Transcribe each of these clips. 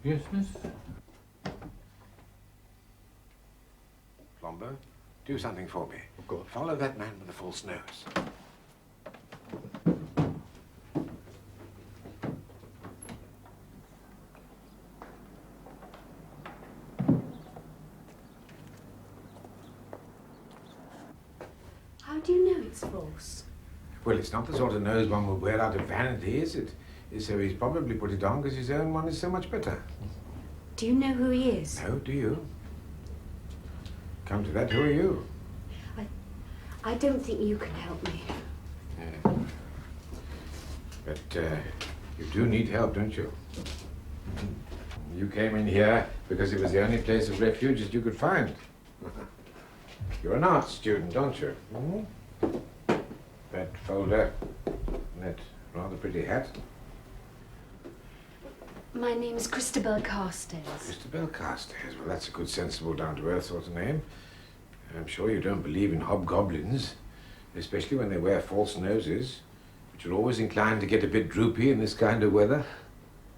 Yes, miss? Flambeau, do something for me. Of course. Follow that man with the false nose. How do you know it's false? Well, it's not the sort of nose one would wear out of vanity, is it? So he's probably put it on because his own one is so much better. Do you know who he is? No, do you? Come to that, who are you? I don't think you can help me. But you do need help, don't you? You came in here because it was the only place of refuge that you could find. You're an art student, aren't you? Mm-hmm. That folder and that rather pretty hat. My name is Christabel Carstairs. Christabel Carstairs. Well, that's a good, sensible, down-to-earth sort of name. I'm sure you don't believe in hobgoblins, especially when they wear false noses, which are always inclined to get a bit droopy in this kind of weather.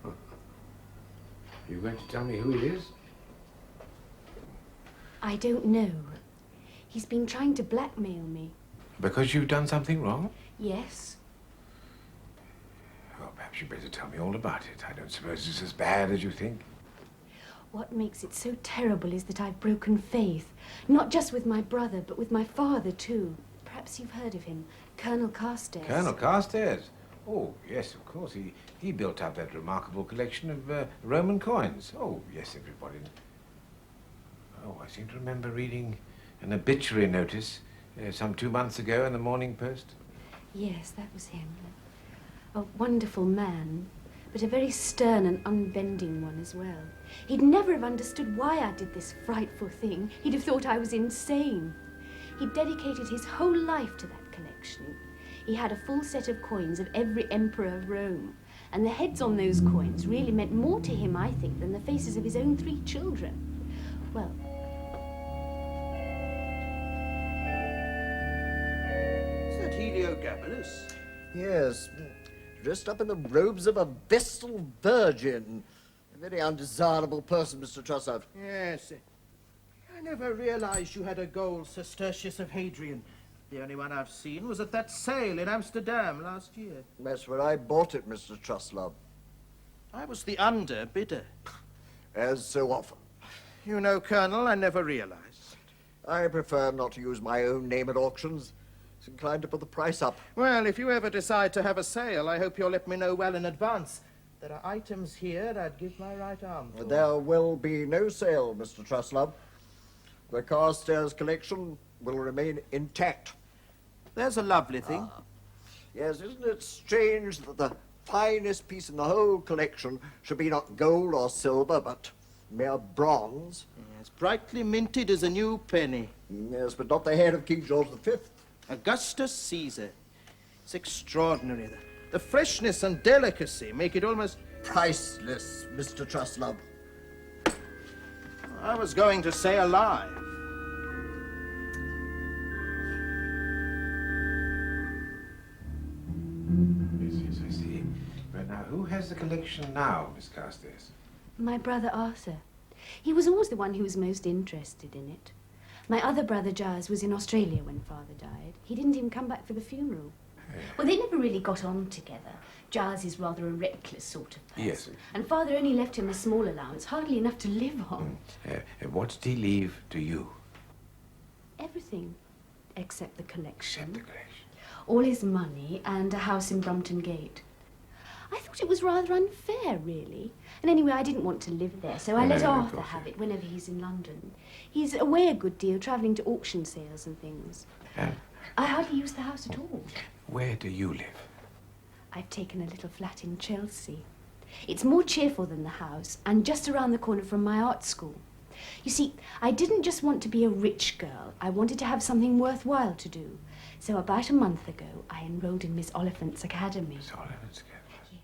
Are you going to tell me who he is? I don't know. He's been trying to blackmail me. Because you've done something wrong? Yes. Well, perhaps you'd better tell me all about it. I don't suppose it's as bad as you think. What makes it so terrible is that I've broken faith. Not just with my brother, but with my father, too. Perhaps you've heard of him. Colonel Carstairs. Colonel Carstairs? Oh, yes, of course. He built up that remarkable collection of Roman coins. Oh, yes, everybody. Oh, I seem to remember reading an obituary notice some 2 months ago in the Morning Post. Yes, that was him. A wonderful man, but a very stern and unbending one as well. He'd never have understood why I did this frightful thing. He'd have thought I was insane. He dedicated his whole life to that collection. He had a full set of coins of every emperor of Rome, and the heads on those coins really meant more to him, I think, than the faces of his own 3 children. Well... Is that Heliogabalus? Yes, dressed up in the robes of a Vestal Virgin. A very undesirable person, Mr. Trussell. Yes. I never realized you had a gold Sestertius of Hadrian. The only one I've seen was at that sale in Amsterdam last year. That's where I bought it, Mr. Truslove. I was the underbidder. As so often. You know, Colonel, I never realized. I prefer not to use my own name at auctions. It's inclined to put the price up. Well, if you ever decide to have a sale, I hope you'll let me know well in advance. There are items here I'd give my right arm for. There will be no sale, Mr. Truslove. The Carstairs collection will remain intact. There's a lovely thing. Yes, isn't it strange that the finest piece in the whole collection should be not gold or silver, but mere bronze? Yes, brightly minted as a new penny. Yes, but not the head of King George V. Augustus Caesar. It's extraordinary. The freshness and delicacy make it almost... Priceless, Mr. Truslove. I was going to say alive. Yes, I see. But now, who has the collection now, Miss Carstairs? My brother Arthur. He was always the one who was most interested in it. My other brother, Giles, was in Australia when Father died. He didn't even come back for the funeral. Well, they never really got on together. Giles is rather a reckless sort of person. Yes. And Father only left him a small allowance, hardly enough to live on. What did he leave to you? Everything, except the collection. Except the collection. All his money and a house in Brompton Gate. I thought it was rather unfair, really. And anyway, I didn't want to live there, so I let Arthur have it whenever he's in London. He's away a good deal, travelling to auction sales and things. I hardly use the house at all. Where do you live? I've taken a little flat in Chelsea. It's more cheerful than the house, and just around the corner from my art school. You see, I didn't just want to be a rich girl. I wanted to have something worthwhile to do. So about a month ago, I enrolled in Miss Oliphant's Academy. Miss Oliphant's Academy? Yes.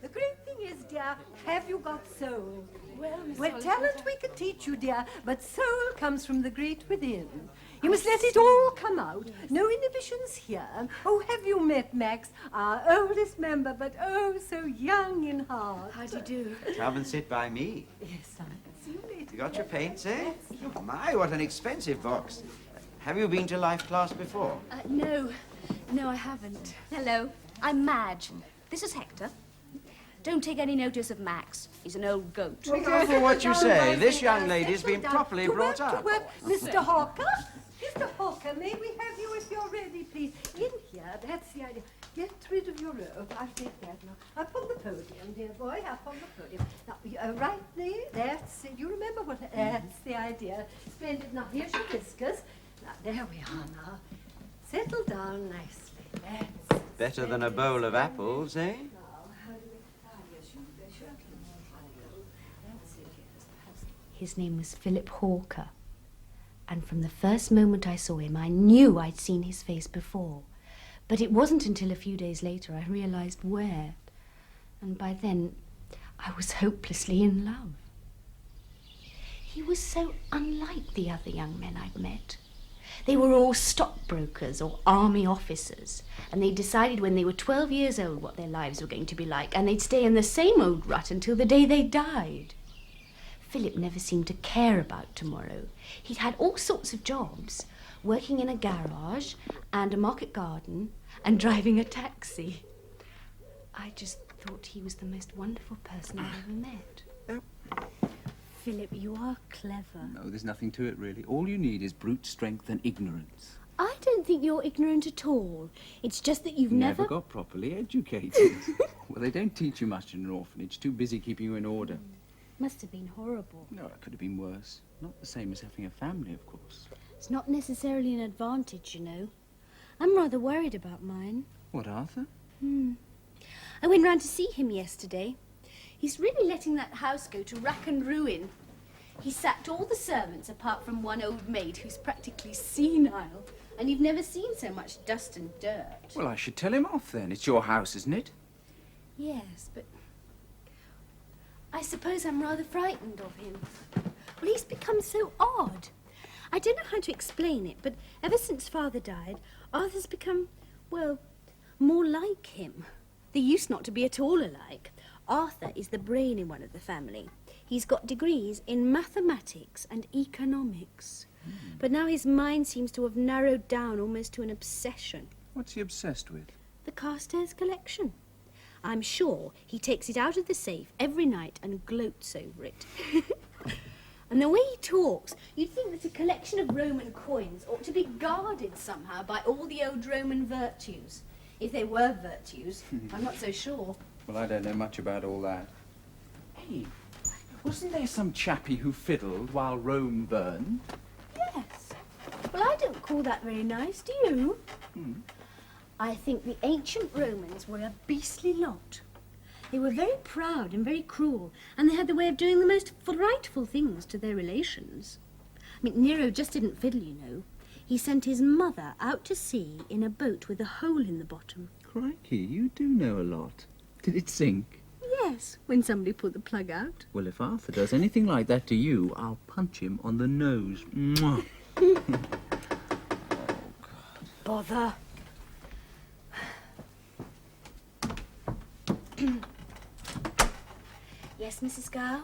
The great thing is, dear, have you got soul? Well, Miss Well, Oliphant, talent we can teach you, dear, but soul comes from the great within. You must let it all come out. No inhibitions here. Oh, have you met Max, our oldest member, but oh, so young in heart? How do you do? Come and sit by me. Yes, I'll see you later. You got your paints, eh? My, what an expensive box. Have you been to life class before? No. No, I haven't. Hello, I'm Madge. This is Hector. Don't take any notice of Max. He's an old goat. Be careful what you say. This young lady's been properly brought up. Mr. Hawker? Mr. Hawker, may we have you if you're ready, please? In here, that's the idea. Get rid of your robe. I'll take that now. Up on the podium, dear boy, up on the podium. Now, right there, that's it. You remember what, that's the idea. Splendid. Now, here's your whiskers. Now, there we are now. Settle down nicely. That's Better than a bowl of apples, eh? His name was Philip Hawker. And from the first moment I saw him, I knew I'd seen his face before. But it wasn't until a few days later I realized where. And by then, I was hopelessly in love. He was so unlike the other young men I'd met. They were all stockbrokers or army officers, and they decided when they were 12 years old what their lives were going to be like, and they'd stay in the same old rut until the day they died. Philip never seemed to care about tomorrow. He'd had all sorts of jobs, working in a garage and a market garden and driving a taxi. I just thought he was the most wonderful person I'd ever met. Philip, you are clever. No, there's nothing to it, really. All you need is brute strength and ignorance. I don't think you're ignorant at all. It's just that you've Never got properly educated. Well, they don't teach you much in an orphanage. Too busy keeping you in order. Must have been horrible. No, it could have been worse. Not the same as having a family, of course. It's not necessarily an advantage, you know. I'm rather worried about mine. What, Arthur? I went round to see him yesterday. He's really letting that house go to rack and ruin. He sacked all the servants apart from one old maid who's practically senile. And you've never seen so much dust and dirt. Well, I should tell him off then. It's your house, isn't it? Yes, but I suppose I'm rather frightened of him. Well, he's become so odd. I don't know how to explain it, but ever since Father died, Arthur's become, well, more like him. They used not to be at all alike. Arthur is the brain in one of the family. He's got degrees in mathematics and economics. But now his mind seems to have narrowed down almost to an obsession. What's he obsessed with? The Carstairs collection. I'm sure he takes it out of the safe every night and gloats over it. And the way he talks, you'd think that a collection of Roman coins ought to be guarded somehow by all the old Roman virtues. If they were virtues, I'm not so sure. Well, I don't know much about all that. Hey, wasn't there some chappie who fiddled while Rome burned? Yes. Well, I don't call that very nice, do you? I think the ancient Romans were a beastly lot. They were very proud and very cruel, and they had the way of doing the most frightful things to their relations. I mean, Nero just didn't fiddle, you know. He sent his mother out to sea in a boat with a hole in the bottom. Crikey, you do know a lot. Did it sink? Yes, when somebody pulled the plug out. Well, if Arthur does anything like that to you, I'll punch him on the nose. Mwah. Bother. Yes, Mrs. Gow?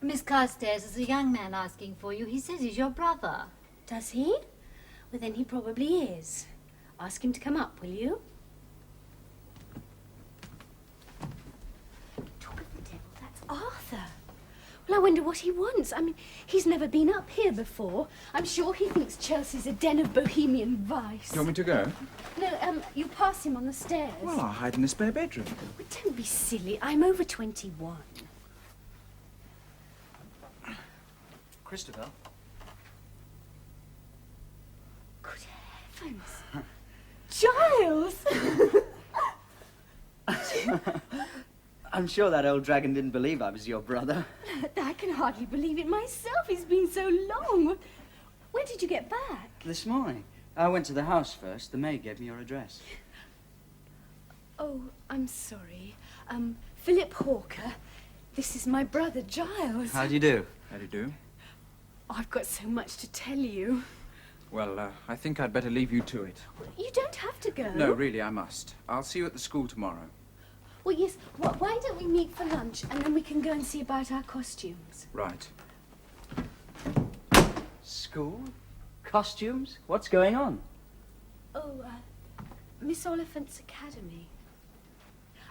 Miss Carstairs, there's a young man asking for you. He says he's your brother. Does he? Well, then he probably is. Ask him to come up, will you? Talk of the devil, that's Arthur. Well, I wonder what he wants. I mean, he's never been up here before. I'm sure he thinks Chelsea's a den of bohemian vice. Do you want me to go? No, you pass him on the stairs. Well, I'll hide in the spare bedroom. Well, don't be silly. I'm over 21. Christabel? Good heavens. Giles! I'm sure that old dragon didn't believe I was your brother. I can hardly believe it myself. It's been so long. When did you get back? This morning. I went to the house first. The maid gave me your address. Oh, I'm sorry. Philip Hawker. This is my brother, Giles. How do you do? How do you do? I've got so much to tell you. Well, I think I'd better leave you to it. You don't have to go. No, really, I must. I'll see you at the school tomorrow. Well, yes. Why don't we meet for lunch and then we can go and see about our costumes? Right. School? Costumes? What's going on? Oh, Miss Oliphant's Academy.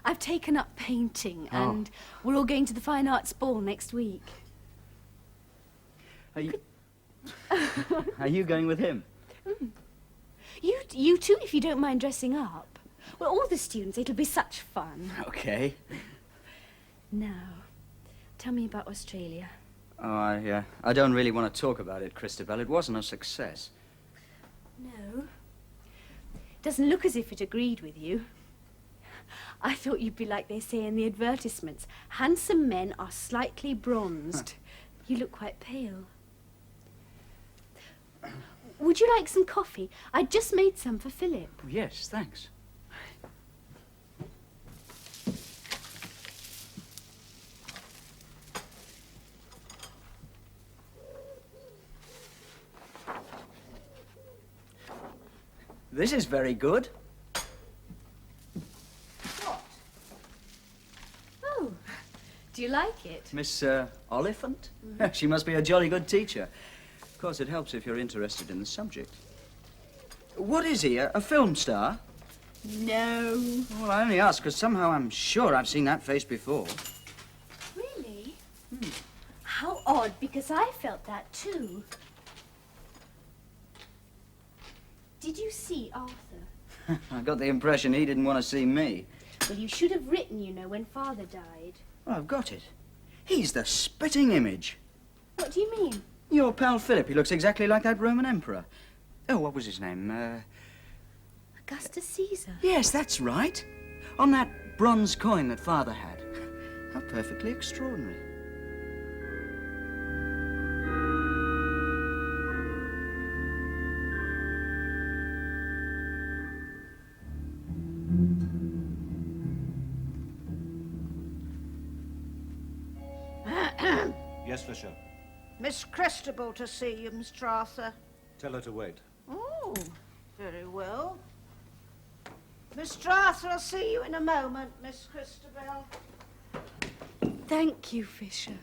I've taken up painting and we're all going to the Fine Arts Ball next week. Are you going with him? You too, if you don't mind dressing up. Well, all the students, it'll be such fun. Okay. Now, tell me about Australia. Oh, I don't really want to talk about it, Christabel. It wasn't a success. No. Doesn't look as if it agreed with you. I thought you'd be like they say in the advertisements. Handsome men are slightly bronzed. You look quite pale. Would you like some coffee? I just made some for Philip. Yes, thanks. This is very good. What? Oh, do you like it? Miss Oliphant? She must be a jolly good teacher. Of course, it helps if you're interested in the subject. What is he, a film star? No. Well, I only ask because somehow I'm sure I've seen that face before. Really? How odd, because I felt that too. Did you see Arthur? I got the impression he didn't want to see me. Well, you should have written, you know, when Father died. Well, I've got it. He's the spitting image. What do you mean? Your pal Philip, he looks exactly like that Roman emperor. Oh, what was his name? Augustus Caesar. Yes, that's right. On that bronze coin that Father had. How perfectly extraordinary. Yes, Fisher. Miss Christabel to see you, Mr. Arthur. Tell her to wait. Oh, very well. Mr. Arthur, I'll see you in a moment, Miss Christabel. Thank you, Fisher.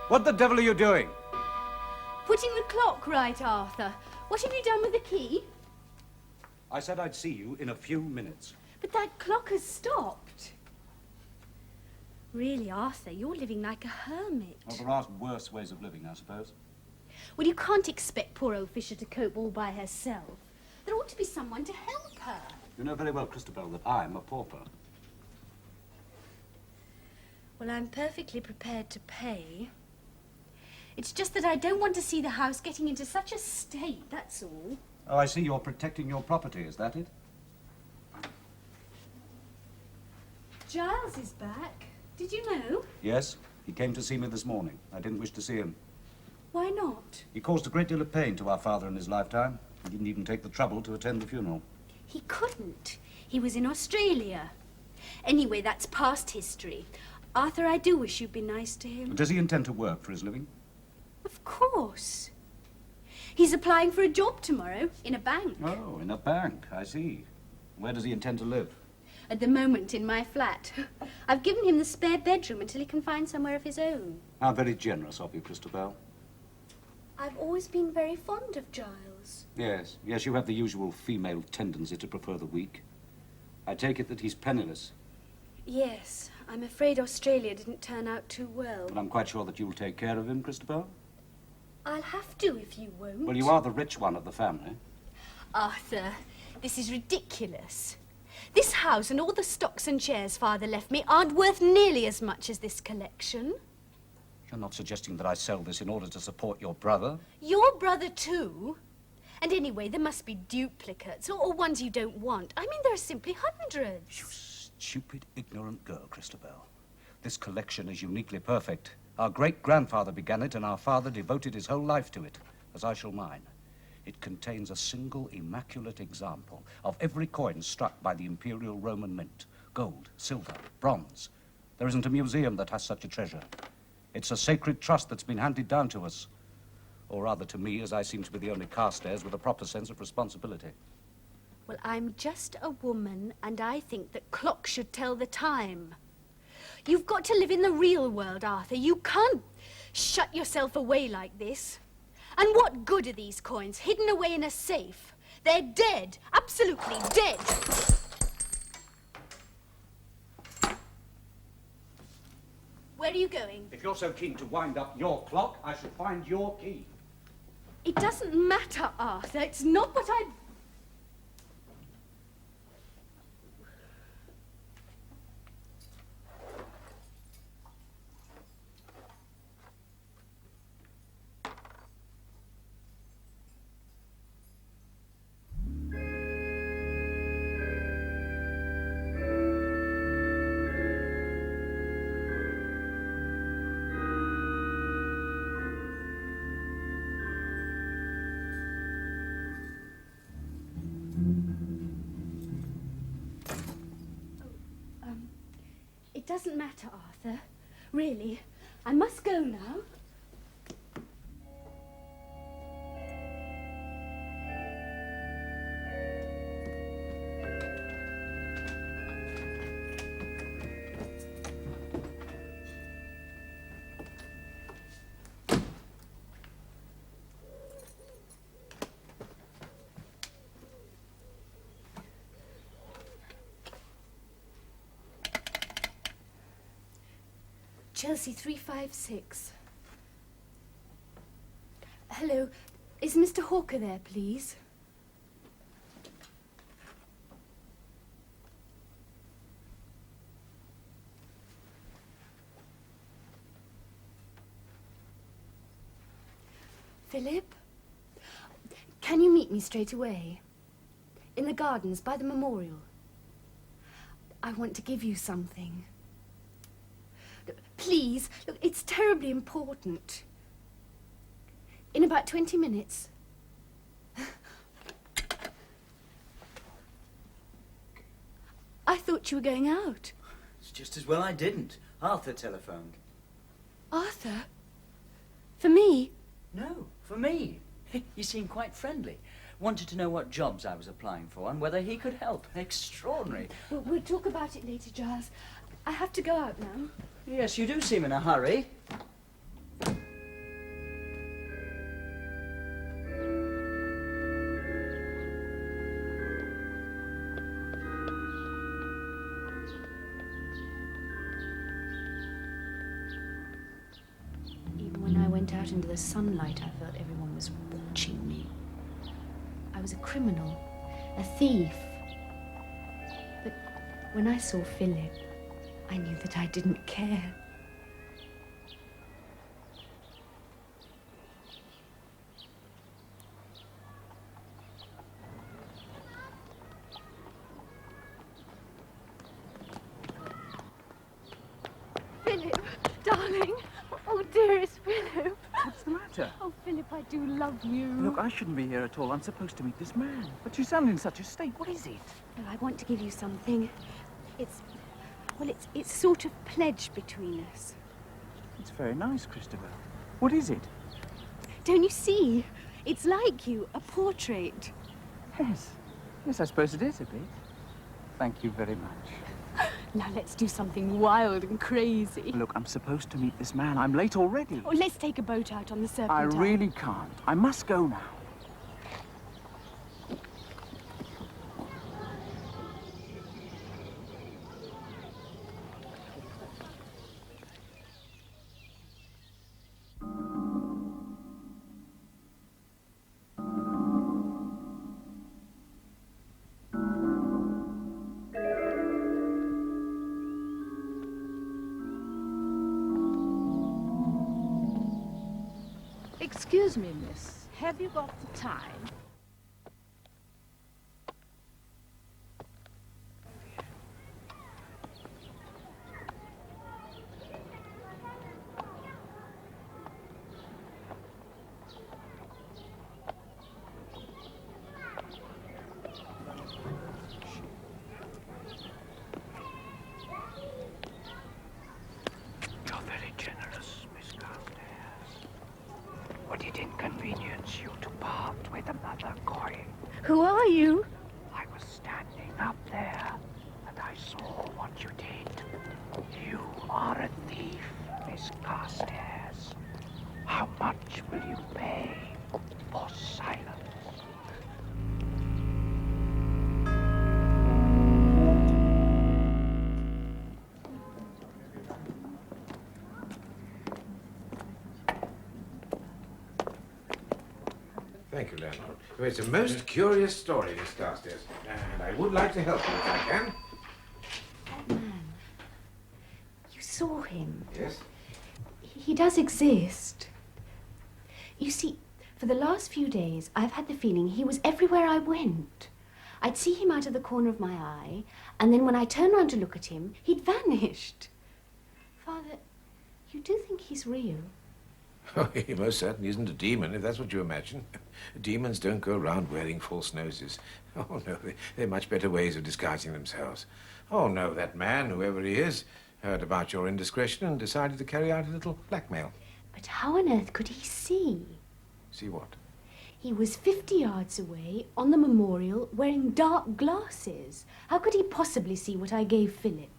What the devil are you doing? Putting the clock right, Arthur. What have you done with the key? I said I'd see you in a few minutes. But that clock has stopped. Really, Arthur, you're living like a hermit. Well, there are worse ways of living, I suppose. Well, you can't expect poor old Fisher to cope all by herself. There ought to be someone to help her. You know very well, Christabel, that I'm a pauper. Well, I'm perfectly prepared to pay. It's just that I don't want to see the house getting into such a state, that's all. Oh, I see you're protecting your property, is that it? Giles is back. Did you know? Yes, he came to see me this morning. I didn't wish to see him. Why not? He caused a great deal of pain to our father in his lifetime. He didn't even take the trouble to attend the funeral. He couldn't. He was in Australia. Anyway, that's past history. Arthur, I do wish you'd be nice to him. Does he intend to work for his living? Of course. He's applying for a job tomorrow in a bank. Oh, in a bank, I see. Where does he intend to live? At the moment, in my flat. I've given him the spare bedroom until he can find somewhere of his own. How very generous of you, Christabel. I've always been very fond of Giles. Yes, yes, you have the usual female tendency to prefer the weak. I take it that he's penniless. Yes, I'm afraid Australia didn't turn out too well. But I'm quite sure that you'll take care of him, Christabel. I'll have to if you won't. Well, you are the rich one of the family. Arthur, this is ridiculous. This house and all the stocks and shares Father left me aren't worth nearly as much as this collection. You're not suggesting that I sell this in order to support your brother? Your brother too? And anyway, there must be duplicates, or ones you don't want. I mean, there are simply hundreds. You stupid, ignorant girl, Christabel. This collection is uniquely perfect. Our great-grandfather began it, and our father devoted his whole life to it, as I shall mine. It contains a single immaculate example of every coin struck by the Imperial Roman Mint. Gold, silver, bronze. There isn't a museum that has such a treasure. It's a sacred trust that's been handed down to us. Or rather to me, as I seem to be the only Carstairs with a proper sense of responsibility. Well, I'm just a woman, and I think that clocks should tell the time. You've got to live in the real world, Arthur. You can't shut yourself away like this. And what good are these coins hidden away in a safe? They're dead, absolutely dead. Where are you going? If you're so keen to wind up your clock, I shall find your key. It doesn't matter, Arthur. It's not what I... It doesn't matter, Arthur. Really. I must go now. Chelsea 356. Hello, is Mr. Hawker there, please? Philip? Can you meet me straight away? In the gardens, by the memorial. I want to give you something. Please, look, it's terribly important. In about 20 minutes. I thought you were going out. It's just as well I didn't. Arthur telephoned. Arthur? For me? No, for me. He seemed quite friendly. Wanted to know what jobs I was applying for and whether he could help. Extraordinary. We'll talk about it later, Giles. I have to go out now. Yes, you do seem in a hurry. Even when I went out into the sunlight, I felt everyone was watching me. I was a criminal, a thief. But when I saw Philip, I knew that I didn't care. Philip, darling. Oh, dearest Philip. What's the matter? Oh, Philip, I do love you. Look, I shouldn't be here at all. I'm supposed to meet this man. But you sound in such a state. What is it? Well, I want to give you something. It's sort of pledge between us. It's very nice, Christabel. What is it? Don't you see? It's like you, a portrait. Yes. Yes, I suppose it is a bit. Thank you very much. Now let's do something wild and crazy. Look, I'm supposed to meet this man. I'm late already. Oh, let's take a boat out on the Serpentine. I really can't. I must go now. Excuse me, miss. Have you got the time? Who are you? I was standing up there, and I saw what you did. You are a thief, Miss Carstairs. How much will you pay for silence? Thank you, landlord. Well, it's a most curious story, Miss Carstairs, and I would like to help you if I can. That man. You saw him. Yes? He does exist. You see, for the last few days, I've had the feeling he was everywhere I went. I'd see him out of the corner of my eye, and then when I turned round to look at him, he'd vanished. Father, you do think he's real? Oh, he most certainly isn't a demon, if that's what you imagine. Demons don't go around wearing false noses. Oh, no, there are much better ways of disguising themselves. Oh, no, that man, whoever he is, heard about your indiscretion and decided to carry out a little blackmail. But how on earth could he see? See what? He was 50 yards away, on the memorial, wearing dark glasses. How could he possibly see what I gave Philip?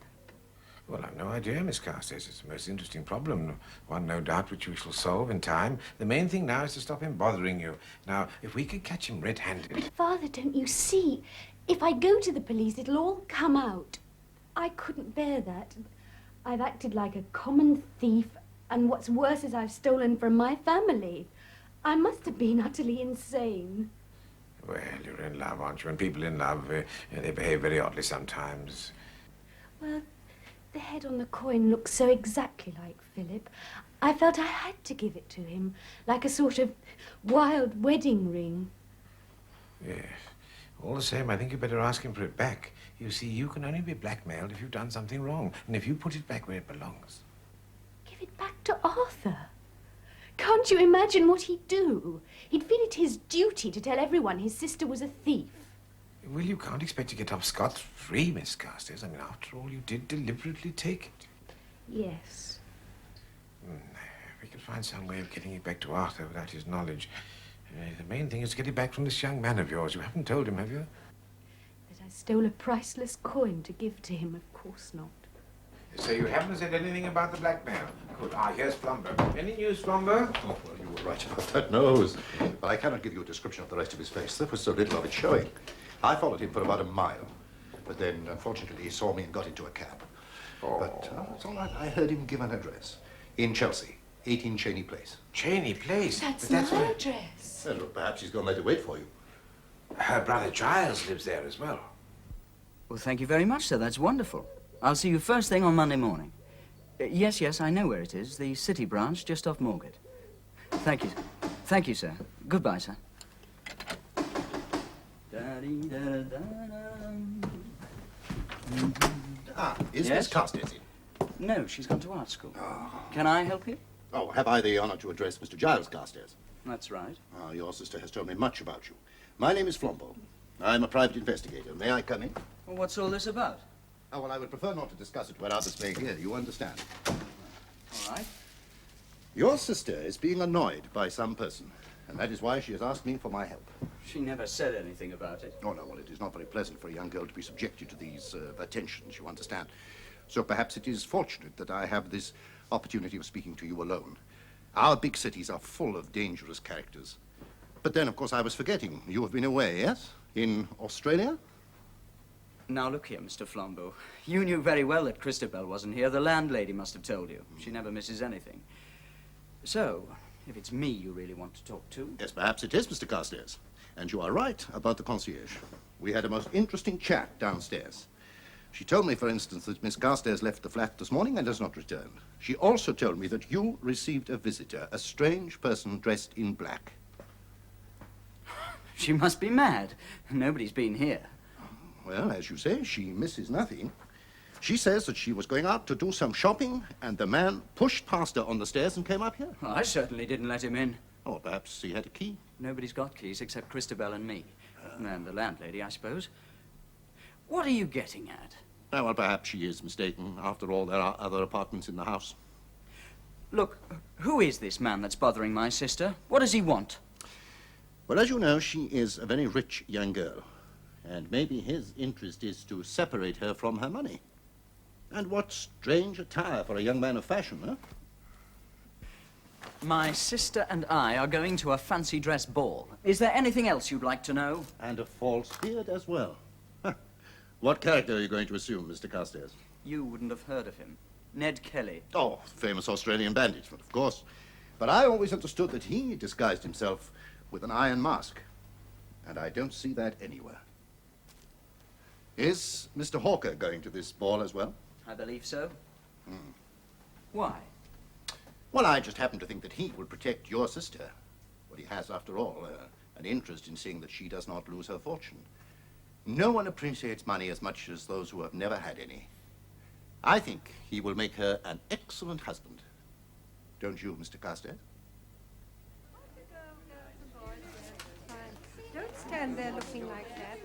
Well, I've no idea, Miss Carstairs. It's a most interesting problem. One, no doubt, which we shall solve in time. The main thing now is to stop him bothering you. Now, if we could catch him red-handed... But, Father, don't you see? If I go to the police, it'll all come out. I couldn't bear that. I've acted like a common thief, and what's worse is I've stolen from my family. I must have been utterly insane. Well, you're in love, aren't you? And people in love, they behave very oddly sometimes. Well, the head on the coin looks so exactly like Philip. I felt I had to give it to him, like a sort of wild wedding ring. Yes. All the same, I think you'd better ask him for it back. You see, you can only be blackmailed if you've done something wrong, and if you put it back where it belongs. Give it back to Arthur? Can't you imagine what he'd do? He'd feel it his duty to tell everyone his sister was a thief. Well, you can't expect to get off scot-free, Miss Carstairs. I mean, after all, you did deliberately take it. Yes. If we could find some way of getting it back to Arthur without his knowledge. The main thing is to get it back from this young man of yours. You haven't told him, have you? That I stole a priceless coin to give to him, of course not. So you haven't said anything about the blackmail? Good. Ah, here's Flambeau. Any news, Flambeau? Oh, well, you were right about that nose. But I cannot give you a description of the rest of his face. There was so little of it showing. I followed him for about a mile. But then, unfortunately, he saw me and got into a cab. Oh. But it's all right. I heard him give an address. In Chelsea, 18 Cheney Place. Cheney Place? That's my address. Well, perhaps he's gone there to wait for you. Her brother Giles lives there as well. Well, thank you very much, sir. That's wonderful. I'll see you first thing on Monday morning. Yes, I know where it is. The city branch, just off Moorgate. Thank you. Thank you, sir. Goodbye, sir. Is Yes? Miss Carstairs in? No, she's gone to art school. Can I help you? Oh, have I the honor to address Mr. Giles Carstairs? That's right. Your sister has told me much about you. My name is Flambeau. I'm a private investigator. May I come in? Well, what's all this about? Oh, well, I would prefer not to discuss it where others may hear. You understand? All right. Your sister is being annoyed by some person, and that is why she has asked me for my help. She never said anything about it. Oh, no, well, it is not very pleasant for a young girl to be subjected to these attentions, you understand. So perhaps it is fortunate that I have this opportunity of speaking to you alone. Our big cities are full of dangerous characters. But then, of course, I was forgetting. You have been away, yes? In Australia? Now, look here, Mr. Flambeau. You knew very well that Christabel wasn't here. The landlady must have told you. She never misses anything. So, if it's me you really want to talk to... Yes, perhaps it is, Mr. Carstairs. And you are right about the concierge. We had a most interesting chat downstairs. She told me, for instance, that Miss Carstairs left the flat this morning and has not returned. She also told me that you received a visitor, a strange person dressed in black. She must be mad. Nobody's been here. Well, as you say, she misses nothing. She says that she was going out to do some shopping, and the man pushed past her on the stairs and came up here. Well, I certainly didn't let him in. Oh, perhaps he had a key. Nobody's got keys except Christabel and me. And the landlady, I suppose. What are you getting at? Oh, well, perhaps she is mistaken. After all, there are other apartments in the house. Look, who is this man that's bothering my sister? What does he want? Well, as you know, she is a very rich young girl, and maybe his interest is to separate her from her money. And what strange attire for a young man of fashion, huh? My sister and I are going to a fancy dress ball. Is there anything else you'd like to know? And a false beard as well. Huh. What character are you going to assume, Mr. Carstairs? You wouldn't have heard of him. Ned Kelly. Oh, famous Australian bandit, of course. But I always understood that he disguised himself with an iron mask. And I don't see that anywhere. Is Mr. Hawker going to this ball as well? I believe so. Why? Well, I just happen to think that he will protect your sister. Well, he has, after all, an interest in seeing that she does not lose her fortune. No one appreciates money as much as those who have never had any. I think he will make her an excellent husband. Don't you, Mr. Carstairs? Don't stand there looking like that.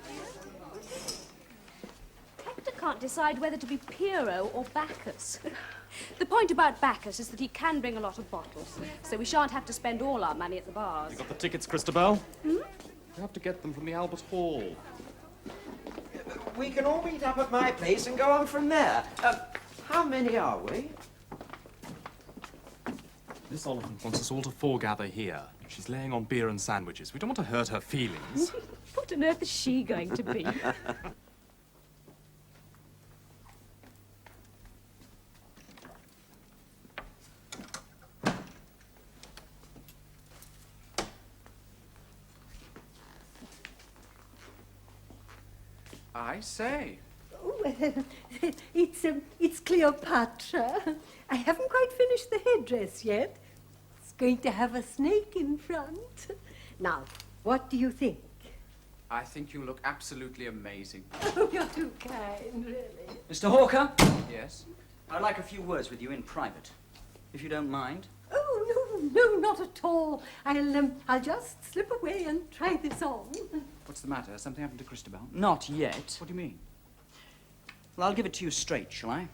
Hector can't decide whether to be Pierrot or Bacchus. The point about Bacchus is that he can bring a lot of bottles, so we shan't have to spend all our money at the bars. You got the tickets, Christabel? Hmm? You have to get them from the Albert Hall. We can all meet up at my place and go on from there. How many are we? Miss Oliphant wants us all to foregather here. She's laying on beer and sandwiches. We don't want to hurt her feelings. What on earth is she going to be? I say. Oh, it's Cleopatra. I haven't quite finished the headdress yet. It's going to have a snake in front. Now, what do you think? I think you look absolutely amazing. Oh, you're too kind, really. Mr. Hawker? Yes? I'd like a few words with you in private, if you don't mind. Oh, no, not at all. I'll just slip away and try this on. What's the matter? Has something happened to Christabel? Not yet. What do you mean? Well, I'll give it to you straight, shall I?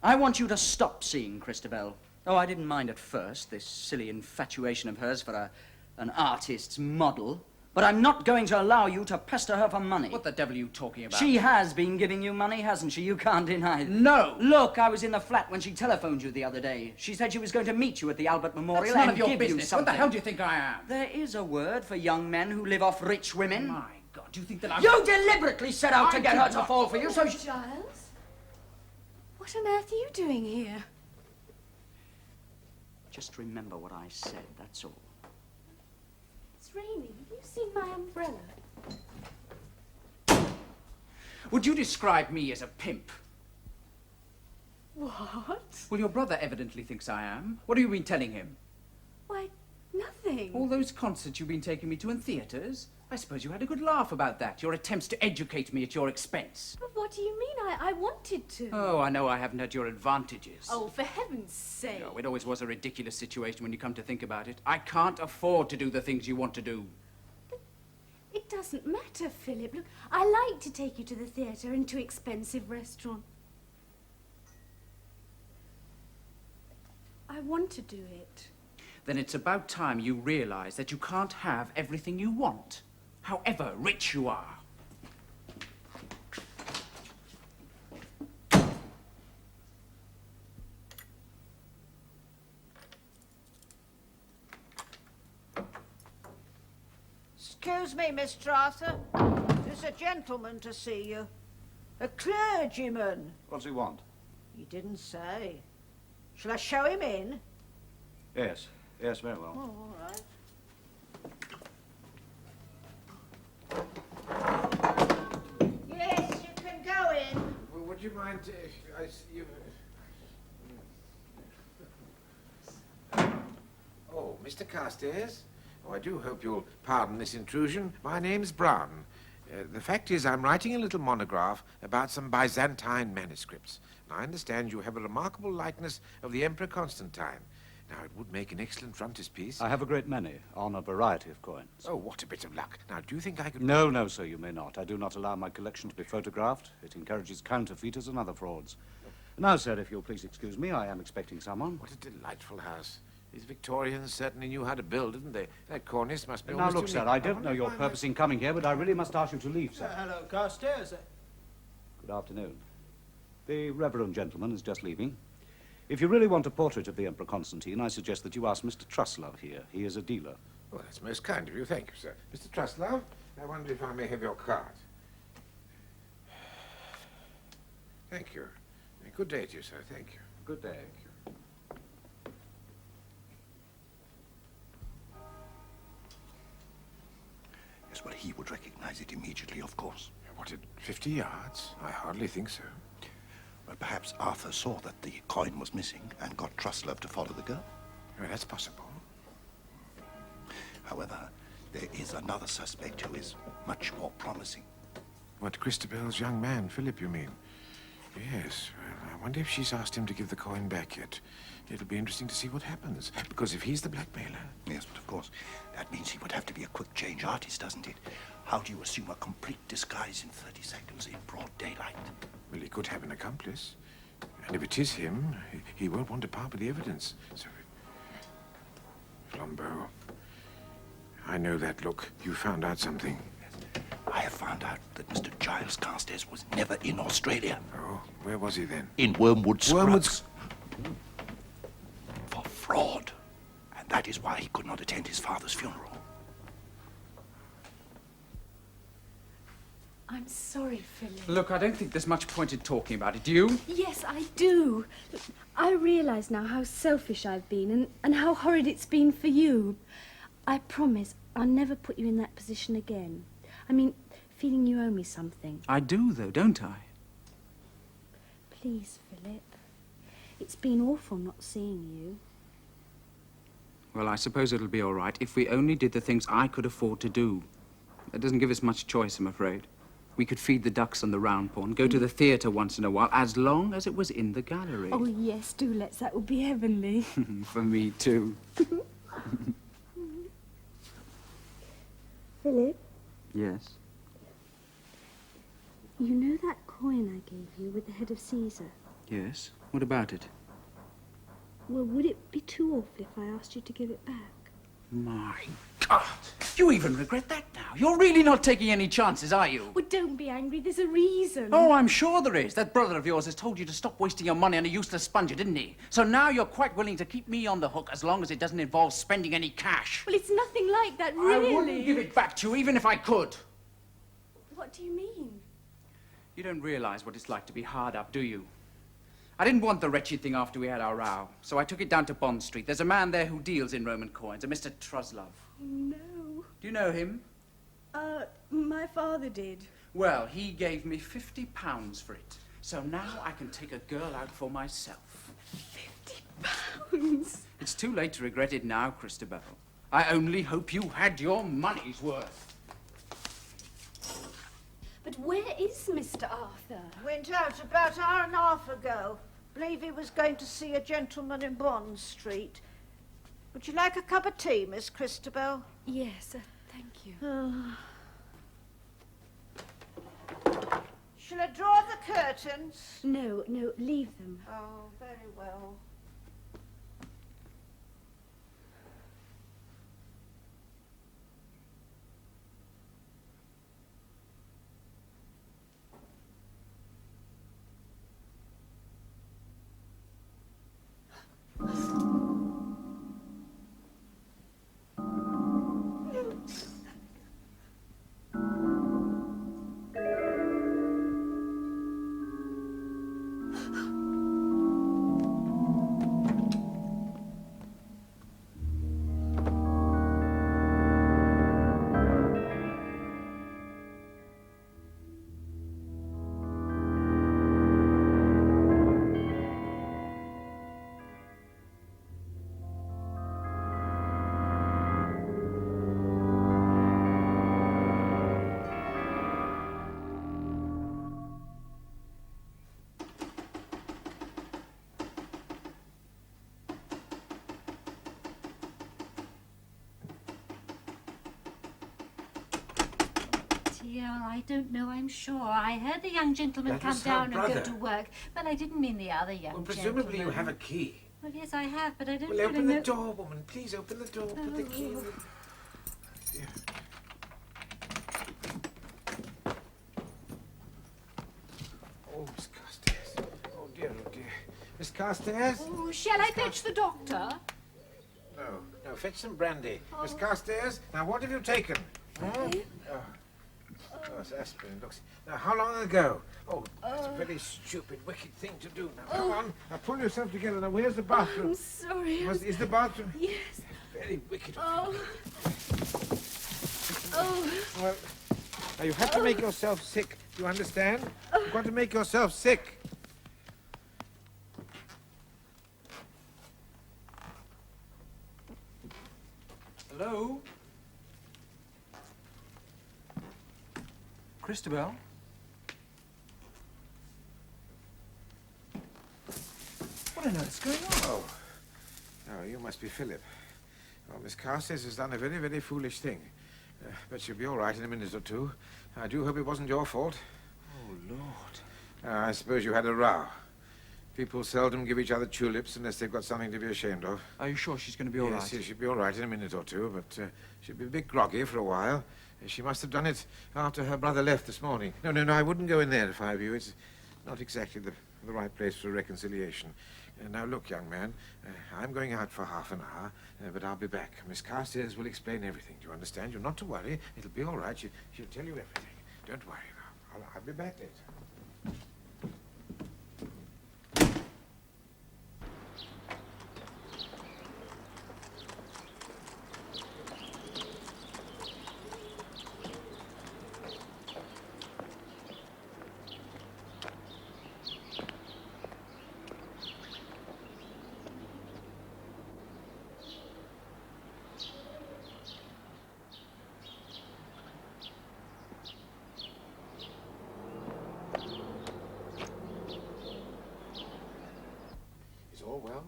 I want you to stop seeing Christabel. Oh, I didn't mind at first, this silly infatuation of hers for an artist's model. But I'm not going to allow you to pester her for money. What the devil are you talking about? She has been giving you money, hasn't she? You can't deny it. No! Look, I was in the flat when she telephoned you the other day. She said she was going to meet you at the Albert Memorial That's none and of your give you business. something. What the hell do you think I am? There is a word for young men who live off rich women. My God, do you think that I'm... You deliberately set out to get her to fall for you, so she... Giles? What on earth are you doing here? Just remember what I said, that's all. It's raining. Have you seen my umbrella? Would you describe me as a pimp? What? Well, your brother evidently thinks I am. What have you been telling him? Why, nothing. All those concerts you've been taking me to and theatres? I suppose you had a good laugh about that. Your attempts to educate me at your expense. But what do you mean? I wanted to. Oh, I know I haven't had your advantages. Oh, for heaven's sake. No, it always was a ridiculous situation when you come to think about it. I can't afford to do the things you want to do. It doesn't matter, Philip. Look, I like to take you to the theatre and to expensive restaurants. I want to do it. Then it's about time you realise that you can't have everything you want, however rich you are. Excuse me, Mr. Arthur. There's a gentleman to see you. A clergyman. What does he want? He didn't say. Shall I show him in? Yes, very well. Oh, all right. Yes, you can go in. Well, would you mind if Oh, Mr. Carstairs? Oh, I do hope you'll pardon this intrusion. My name's Brown. The fact is, I'm writing a little monograph about some Byzantine manuscripts. And I understand you have a remarkable likeness of the Emperor Constantine. Now, it would make an excellent frontispiece. I have a great many, on a variety of coins. Oh, what a bit of luck. Now, do you think I could... No, sir, you may not. I do not allow my collection to be photographed. It encourages counterfeiters and other frauds. Now, sir, if you'll please excuse me, I am expecting someone. What a delightful house. These Victorians certainly knew how to build, didn't they? That cornice must be Now almost look, sir, I don't know your purpose in coming here, but I really must ask you to leave, sir. Hello, Carstairs. Good afternoon. The reverend gentleman is just leaving. If you really want a portrait of the Emperor Constantine, I suggest that you ask Mr. Truslove here. He is a dealer. Well, that's most kind of you. Thank you, sir. Mr. Truslove, I wonder if I may have your card. Thank you. Good day to you, sir. Thank you. Good day. Thank you. Yes, well, he would recognize it immediately, of course. What, at 50 yards? I hardly think so. Well, perhaps Arthur saw that the coin was missing and got Truslove to follow the girl. Well, that's possible. However, there is another suspect who is much more promising. What, Christabel's young man, Philip, you mean? Yes. Well, I wonder if she's asked him to give the coin back yet. It'll be interesting to see what happens. Because if he's the blackmailer... Yes, but of course, that means he would have to be a quick change artist, doesn't it? How do you assume a complete disguise in 30 seconds in broad daylight? Well, he could have an accomplice. And if it is him, he won't want to part with the evidence. So... Flambeau. I know that look. You found out something. I have found out that Mr. Giles Carstairs was never in Australia. Oh, where was he then? In Wormwood Scrubs. Wormwood's... For fraud. And that is why he could not attend his father's funeral. I'm sorry, Philip. Look, I don't think there's much point in talking about it. Do you? Yes, I do. I realise now how selfish I've been and how horrid it's been for you. I promise I'll never put you in that position again. I mean, feeling you owe me something. I do, though, don't I? Please, Philip. It's been awful not seeing you. Well, I suppose it'll be all right if we only did the things I could afford to do. It doesn't give us much choice, I'm afraid. We could feed the ducks on the round pond, go to the theatre once in a while, as long as it was in the gallery. Oh, yes, do let's. That would be heavenly. For me, too. Philip, Yes? you know that coin I gave you with the head of Caesar? Yes? What about it? Well, would it be too awful if I asked you to give it back? My God! You even regret that now? You're really not taking any chances, are you? Well, don't be angry. There's a reason. Oh, I'm sure there is. That brother of yours has told you to stop wasting your money on a useless sponger, didn't he? So now you're quite willing to keep me on the hook as long as it doesn't involve spending any cash. Well, it's nothing like that, really. I wouldn't give it back to you, even if I could. What do you mean? You don't realize what it's like to be hard up, do you? I didn't want the wretched thing after we had our row, so I took it down to Bond Street. There's a man there who deals in Roman coins, a Mr. Truslove. No. Do you know him? My father did. Well, he gave me £50 for it. So now I can take a girl out for myself. £50? It's too late to regret it now, Christabel. I only hope you had your money's worth. But where is Mr. Arthur? Went out about an hour and a half ago. Believe he was going to see a gentleman in Bond Street. Would you like a cup of tea, Miss Christabel? Yes, thank you. Shall I draw the curtains? No, leave them. Oh, very well. I don't know, I'm sure. I heard the young gentleman That come was her down and go brother. to work, but I didn't mean the other young Well, presumably gentleman. you have a key. Well, yes, I have, but I don't Well, really open know... the door, woman. Please open the door. Put the key in the... Yeah. Oh, Miss Carstairs. Oh, dear, oh, dear. Miss Carstairs? Oh, shall I fetch the doctor? No, fetch some brandy. Miss Carstairs, now what have you taken? Oh, it's aspirin. Looks. Now, how long ago? Oh, that's a very stupid, wicked thing to do. Now, come on. Now, pull yourself together. Now, where's the bathroom? I'm sorry. Is the bathroom? Yes. That's very wicked. Oh. Oh. Well, now, you have to make yourself sick. Do you understand? You've got to make yourself sick. Hello? Christabel? What on earth's going on? Oh, you must be Philip. Well, Miss Carstairs has done a very, very foolish thing. But she'll be all right in a minute or two. I do hope it wasn't your fault. Oh, Lord. I suppose you had a row. People seldom give each other tulips unless they've got something to be ashamed of. Are you sure she's going to be all right? Yes, she'll be all right in a minute or two, but she'll be a bit groggy for a while. She must have done it after her brother left this morning. No, I wouldn't go in there if I were you. It's not exactly the right place for a reconciliation. Now, look, young man, I'm going out for half an hour, but I'll be back. Miss Carstairs will explain everything. Do you understand? You're not to worry. It'll be all right. She'll tell you everything. Don't worry now. I'll be back later. Well?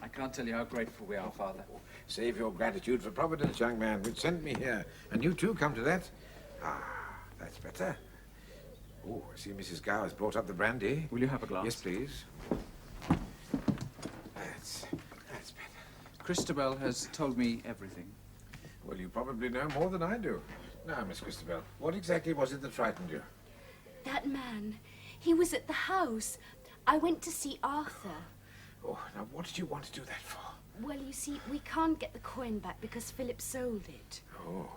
I can't tell you how grateful we are, Father. Save your gratitude for Providence, young man, which sent me here. And you too come to that. Ah, that's better. Oh, I see Mrs. Gow has brought up the brandy. Will you have a glass? Yes, please. That's better. Christabel has told me everything. Well, you probably know more than I do. Now, Miss Christabel, what exactly was it that frightened you? That man. He was at the house. I went to see Arthur. Oh, now what did you want to do that for? Well, you see, we can't get the coin back because Philip sold it. Oh.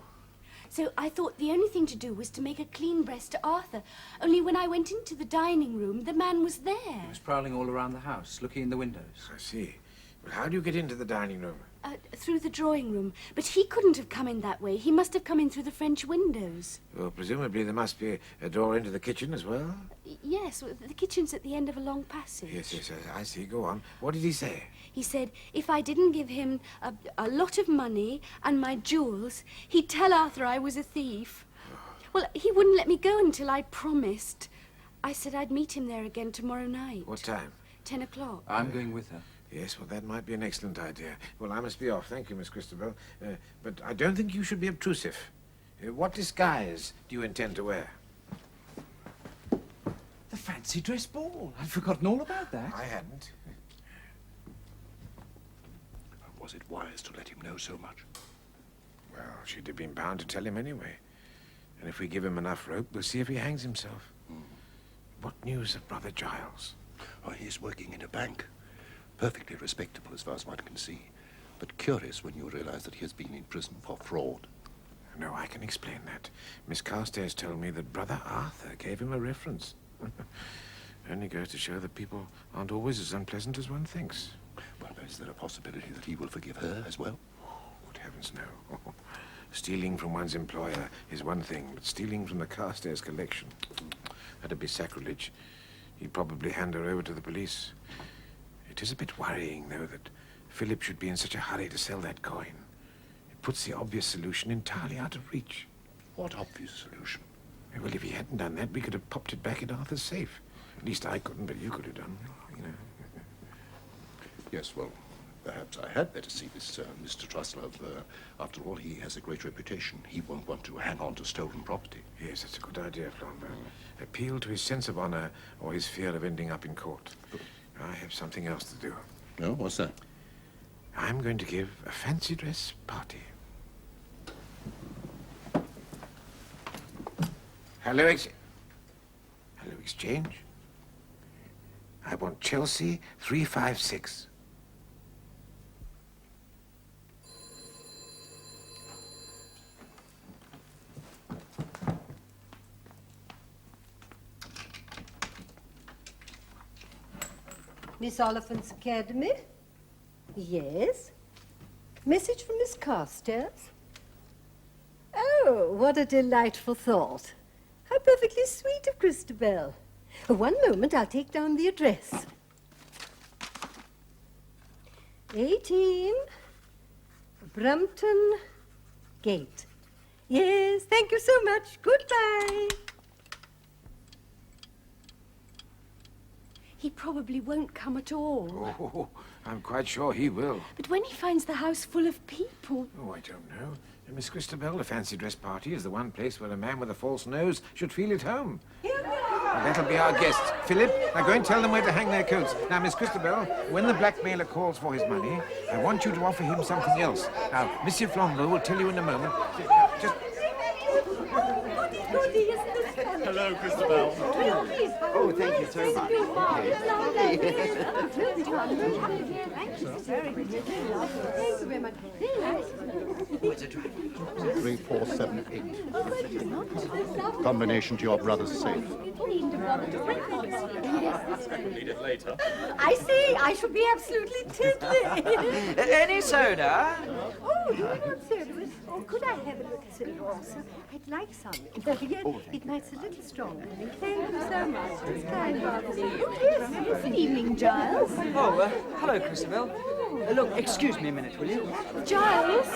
So I thought the only thing to do was to make a clean breast to Arthur. Only when I went into the dining room, the man was there. He was prowling all around the house, looking in the windows. I see. Well, how do you get into the dining room? Through the drawing room. But he couldn't have come in that way. He must have come in through the French windows. Well, presumably there must be a door into the kitchen as well. Yes, well, the kitchen's at the end of a long passage. Yes, I see. Go on. What did he say? He said if I didn't give him a lot of money and my jewels, he'd tell Arthur I was a thief. Well, he wouldn't let me go until I'd promised. I said I'd meet him there again tomorrow night. What time? 10 o'clock. I'm going with her. Yes, well, that might be an excellent idea. Well, I must be off. Thank you, Miss Christabel. But I don't think you should be obtrusive. What disguise do you intend to wear? The fancy dress ball. I'd forgotten all about that. I hadn't. Was it wise to let him know so much? Well, she'd have been bound to tell him anyway. And if we give him enough rope, we'll see if he hangs himself. What news of Brother Giles? Oh, he's working in a bank. Perfectly respectable as far as one can see. But curious when you realize that he has been in prison for fraud. No, I can explain that. Miss Carstairs told me that Brother Arthur gave him a reference. Only goes to show that people aren't always as unpleasant as one thinks. Well, is there a possibility that he will forgive her as well? Good heavens, no. Stealing from one's employer is one thing, but stealing from the Carstairs collection, that'd be sacrilege. He'd probably hand her over to the police. It is a bit worrying, though, that Philip should be in such a hurry to sell that coin. It puts the obvious solution entirely out of reach. What obvious solution? Well, if he hadn't done that, we could have popped it back in Arthur's safe. At least I couldn't, but you could have done, you know. Yes, well, perhaps I had better see this Mr. Truslove. After all, he has a great reputation. He won't want to hang on to stolen property. Yes, that's a good idea, Flambeau. Appeal to his sense of honor or his fear of ending up in court. I have something else to do. No, what's that? I'm going to give a fancy dress party. Hello, exchange. I want Chelsea 356. Miss Oliphant's Academy? Yes. Message from Miss Carstairs? Oh, what a delightful thought. How perfectly sweet of Christabel. One moment, I'll take down the address. 18 Brumpton Gate. Yes, thank you so much. Goodbye. He probably won't come at all. Oh, I'm quite sure he will. But when he finds the house full of people... Oh, I don't know. Miss Christabel, a fancy dress party is the one place where a man with a false nose should feel at home. Well, that'll be our guests. Philip, now go and tell them where to hang their coats. Now, Miss Christabel, when the blackmailer calls for his money, I want you to offer him something else. Now, Monsieur Flambeau will tell you in a moment. Just... Hello, Christabel. Oh, thank you so much. Thank you very much. 3478. Combination to your brother's safe. Need it later. I see. I shall be absolutely tiddly. Any soda? Oh, you want soda? Oh, could I have a little soda also? I'd like some. Yes, it might a little stronger. Thank you so much. It's kind of you. Oh, yes. Good evening, Giles. Oh, hello, Christabel. Look, excuse me a minute, will you? Giles?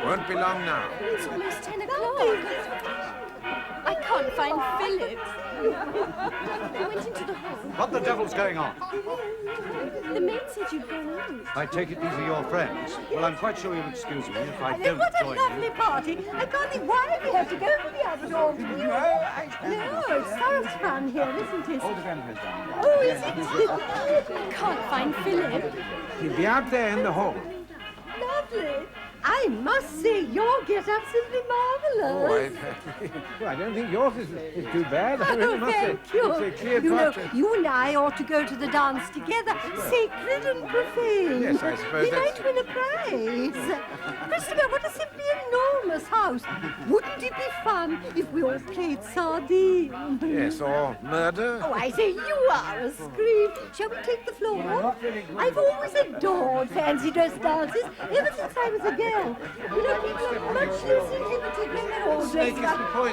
Won't be long now. It's almost 10 o'clock. I can't find Philip. I went into the hall. What the devil's going on? The maid said you'd gone out. I take it these are your friends. Well, I'm quite sure you'll excuse me if I don't What a join lovely you. party. I can't think why we have to go to the other door. No, it's sounds fun here, isn't it? All the grandparents down. Oh, is it? Can't find Philip. He'll be out there in the hall. Lovely. I must say, your get-up simply marvellous. Well, I don't think yours is too bad. I really must say. Thank you. It's a clear You know, portrait. you and I ought to go to the dance together, sacred and profane. Yes, I suppose we that's- might win a prize. Christabel, what a simply enormous house. Wouldn't it be fun if we all played sardines? Yes, or murder. Oh, I say, you are a scream. Shall we take the floor? I've always adored fancy dress dances, ever since I was a girl. You know, people are much less inhibited when they're all dressed up. No,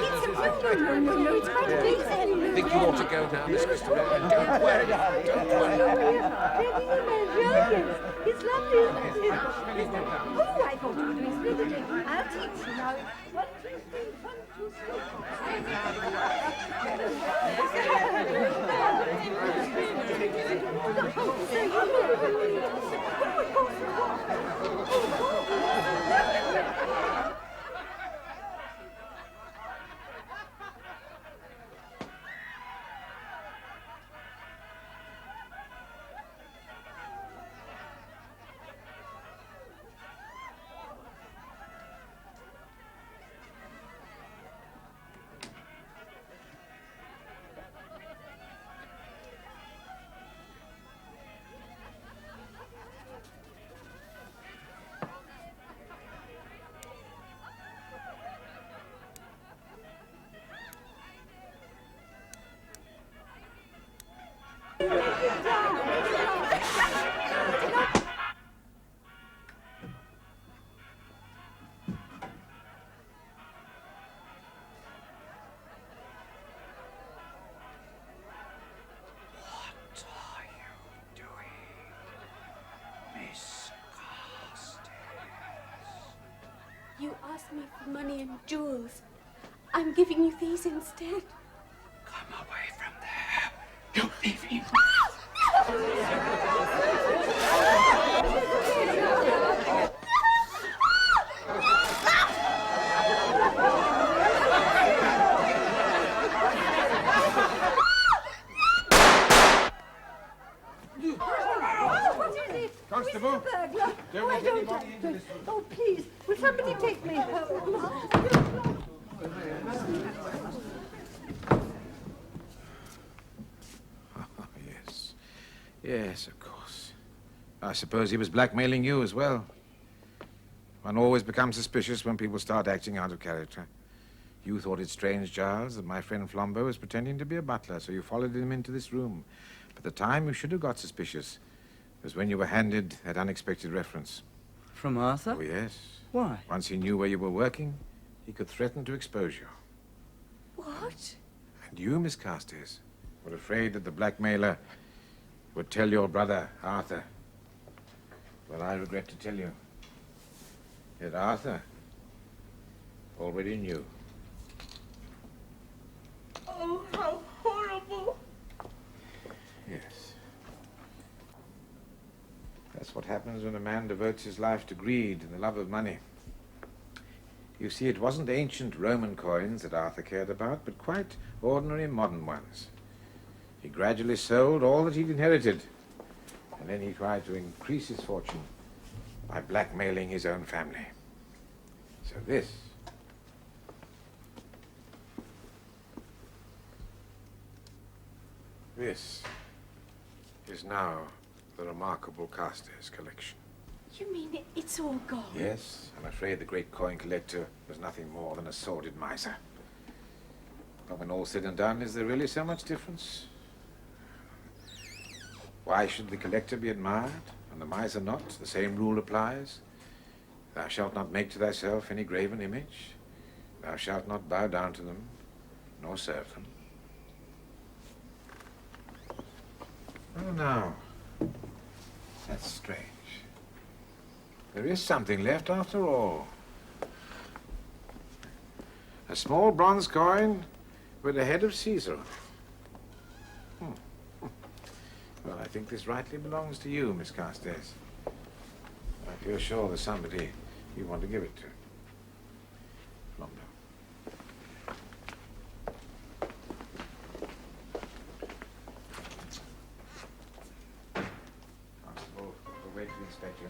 it's quite amazing. I think you ought to go now, Miss Christabel. Don't worry. Don't worry. It's lovely, isn't it? Oh, I thought you were doing splendidly. I'll teach you now. 1, 2, 3, 1, 2, 3. You asked me for money and jewels. I'm giving you these instead. Come away from there. You thieving. Constable! Who is the burglar? Don't Oh, I let don't anybody like into it. this room. Oh, please, will somebody take me home? Yes. Yes, of course. I suppose he was blackmailing you as well. One always becomes suspicious when people start acting out of character. You thought it strange, Giles, that my friend Flambeau was pretending to be a butler, so you followed him into this room. But the time you should have got suspicious was when you were handed that unexpected reference. From Arthur? Oh, yes. Why? Once he knew where you were working, he could threaten to expose you. What? And you, Miss Carstairs, were afraid that the blackmailer would tell your brother, Arthur. Well, I regret to tell you that Arthur already knew. Oh, how horrible. Yes. That's what happens when a man devotes his life to greed and the love of money. You see, it wasn't ancient Roman coins that Arthur cared about, but quite ordinary modern ones. He gradually sold all that he'd inherited, and then he tried to increase his fortune by blackmailing his own family. So this is now the remarkable Carstairs collection. You mean it's all gone? Yes, I'm afraid the great coin collector was nothing more than a sordid miser. But when all's said and done, is there really so much difference? Why should the collector be admired and the miser not? The same rule applies. Thou shalt not make to thyself any graven image. Thou shalt not bow down to them, nor serve them. Oh, now, that's strange. There is something left after all. A small bronze coin with the head of Caesar on it. Well, I think this rightly belongs to you, Miss Carstairs. I feel sure there's somebody you want to give it to. Flambeau. Constable, we'll wait for the inspection.